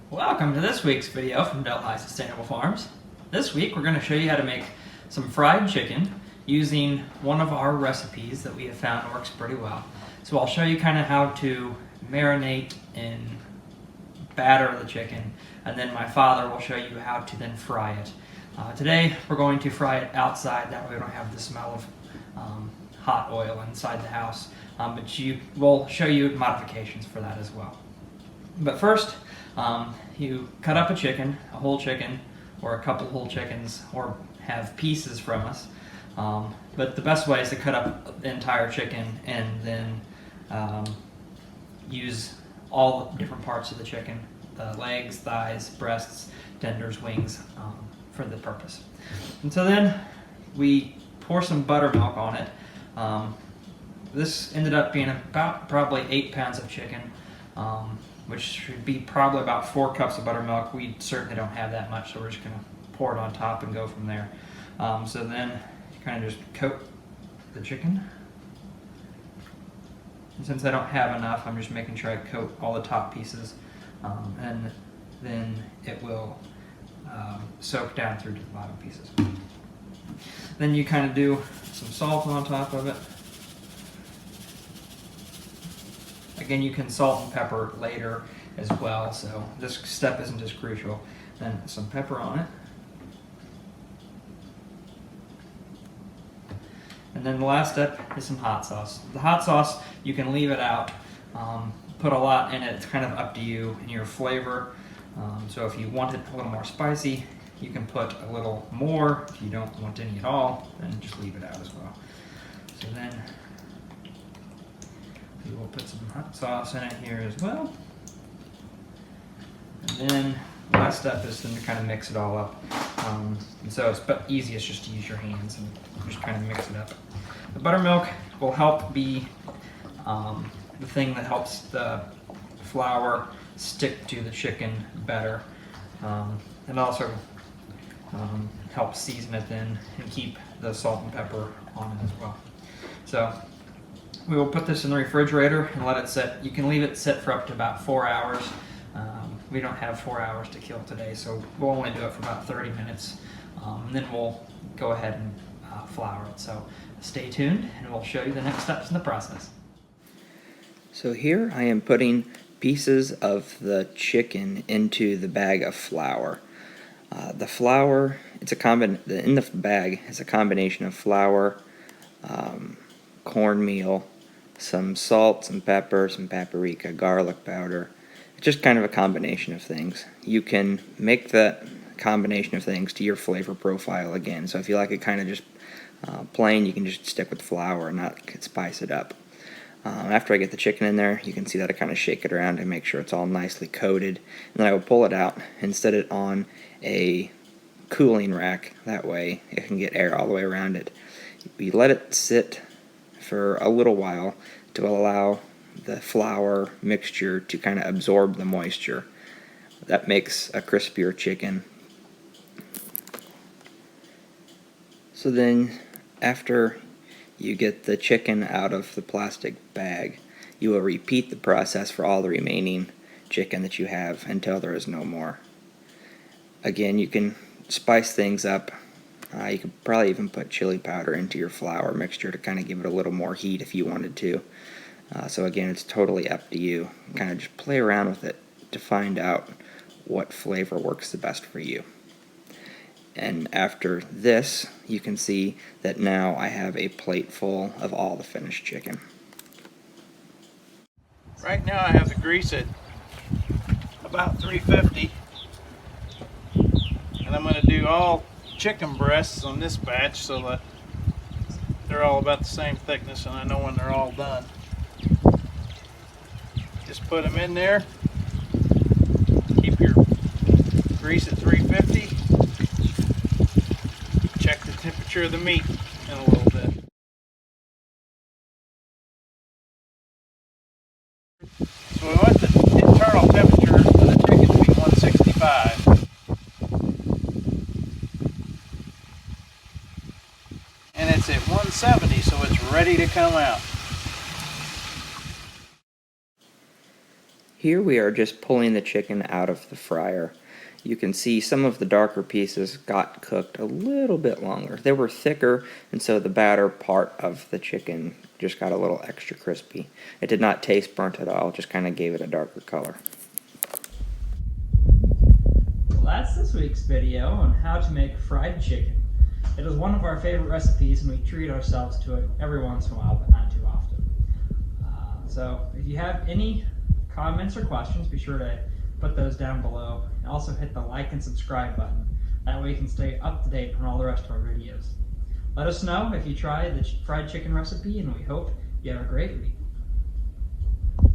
Welcome to this week's video from Delhi Sustainable Farms. This week we're going to show you how to make some fried chicken using one of our recipes that we have found works pretty well. So I'll show you kind of how to marinate and batter the chicken, and then my father will show you how to then fry it. Today we're going to fry it outside, that way we don't have the smell of hot oil inside the house, but we'll show you modifications for that as well. But first, you cut up a whole chicken, or a couple whole chickens, or have pieces from us. But the best way is to cut up the entire chicken and then use all the different parts of the chicken, the legs, thighs, breasts, tenders, wings, for the purpose. And so then we pour some buttermilk on it. This ended up being about probably 8 pounds of chicken, which should be probably about 4 cups of buttermilk. We certainly don't have that much, so we're just gonna pour it on top and go from there. So then you kind of just coat the chicken. And since I don't have enough, I'm just making sure I coat all the top pieces, and then it will soak down through to the bottom pieces. Then you kind of do some salt on top of it. Again, you can salt and pepper later as well, so this step isn't as crucial. Then some pepper on it. And then the last step is some hot sauce. The hot sauce, you can leave it out, put a lot in it. It's kind of up to you and your flavor. So if you want it a little more spicy, you can put a little more. If you don't want any at all, then just leave it out as well. So then we will put some hot sauce in it here as well. And then the last step is then to kind of mix it all up. And so it's easiest just to use your hands and just kind of mix it up. The buttermilk will help be the thing that helps the flour stick to the chicken better. And also helps season it then and keep the salt and pepper on it as well. So we will put this in the refrigerator and let it sit. You can leave it sit for up to about 4 hours. We don't have 4 hours to kill today, so we'll only do it for about 30 minutes. And then we'll go ahead and flour it. So stay tuned and we'll show you the next steps in the process. So here I am putting pieces of the chicken into the bag of flour. The flour, in the bag is a combination of flour, cornmeal, some salt, some pepper, some paprika, garlic powder. It's just kind of a combination of things. You can make that combination of things to your flavor profile again. So if you like it kind of just plain, you can just stick with flour and not spice it up. After I get the chicken in there, you can see that I kind of shake it around and make sure it's all nicely coated. And then I will pull it out and set it on a cooling rack. That way it can get air all the way around it. We let it sit for a little while to allow the flour mixture to kind of absorb the moisture. That makes a crispier chicken. So then after you get the chicken out of the plastic bag, you will repeat the process for all the remaining chicken that you have until there is no more. Again, you can spice things up. You could probably even put chili powder into your flour mixture to kind of give it a little more heat if you wanted to. So again, it's totally up to you. Kind of just play around with it to find out what flavor works the best for you. And after this, you can see that now I have a plate full of all the finished chicken. Right now I have the grease at about 350. And I'm going to do all chicken breasts on this batch so that they're all about the same thickness and I know when they're all done. Just put them in there. Keep your grease at 350. Check the temperature of the meat in a little bit. So we want the internal temperature of the chicken to be 165. And it's at 170, so it's ready to come out. Here we are just pulling the chicken out of the fryer. You can see some of the darker pieces got cooked a little bit longer. They were thicker, and so the batter part of the chicken just got a little extra crispy. It did not taste burnt at all, just kind of gave it a darker color. Well, that's this week's video on how to make fried chicken. It is one of our favorite recipes, and we treat ourselves to it every once in a while, but not too often. So if you have any comments or questions, be sure to put those down below. And also hit the like and subscribe button. That way you can stay up to date on all the rest of our videos. Let us know if you try the fried chicken recipe, and we hope you have a great week.